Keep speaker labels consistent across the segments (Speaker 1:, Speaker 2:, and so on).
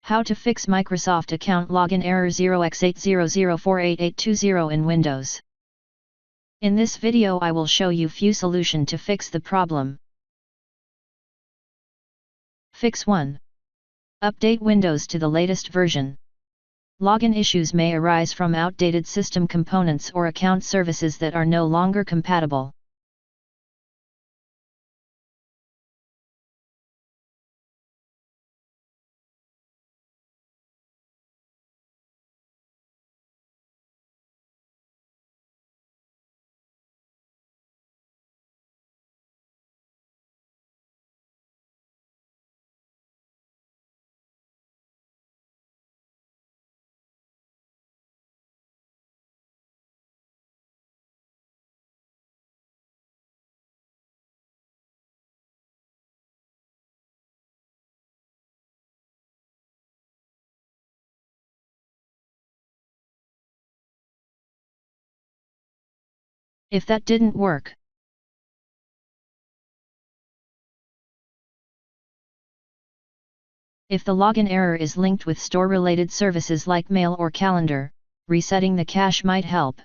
Speaker 1: How to fix Microsoft account login error 0x80048820 in Windows. In this video I will show you few solution to fix the problem. Fix 1. Update Windows to the latest version. Login issues may arise from outdated system components or account services that are no longer compatible. If that didn't work, if the login error is linked with store-related services like mail or calendar, resetting the cache might help.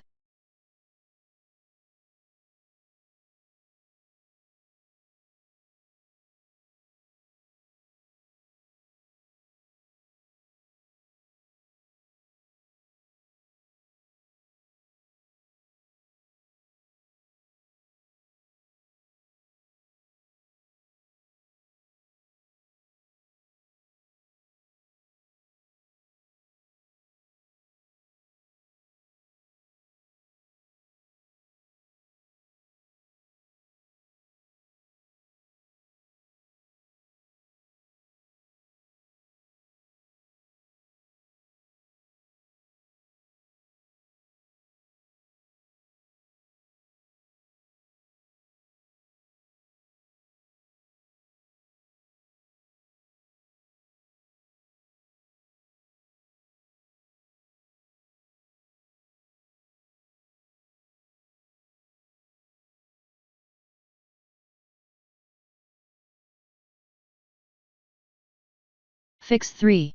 Speaker 1: Fix 3.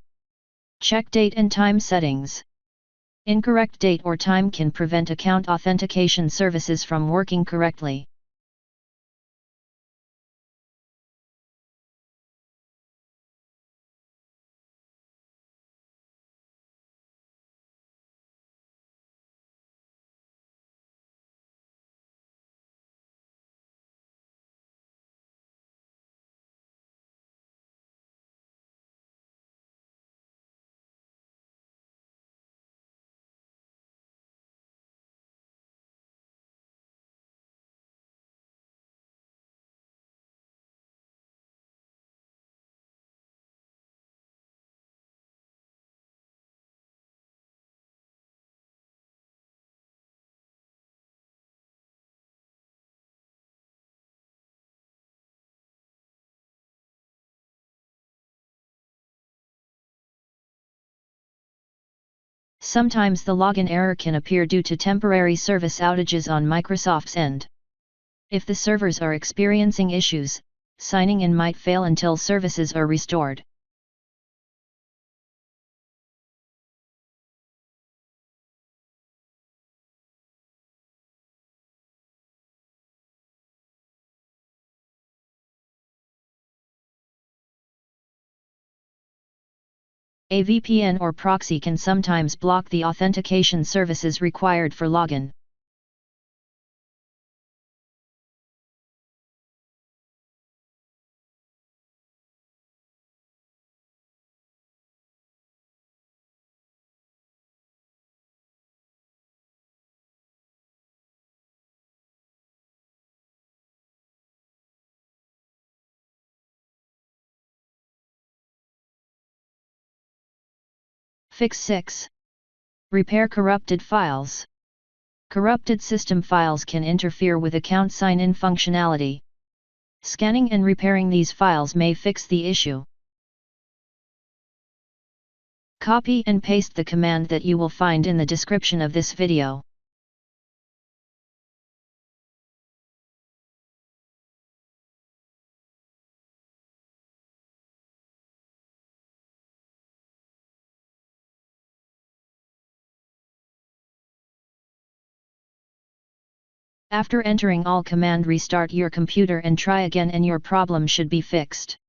Speaker 1: Check date and time settings. Incorrect date or time can prevent account authentication services from working correctly. Sometimes the login error can appear due to temporary service outages on Microsoft's end. If the servers are experiencing issues, signing in might fail until services are restored. A VPN or proxy can sometimes block the authentication services required for login. Fix 6. Repair corrupted files. Corrupted system files can interfere with account sign-in functionality. Scanning and repairing these files may fix the issue. Copy and paste the command that you will find in the description of this video. After entering all command, restart your computer and try again and your problem should be fixed.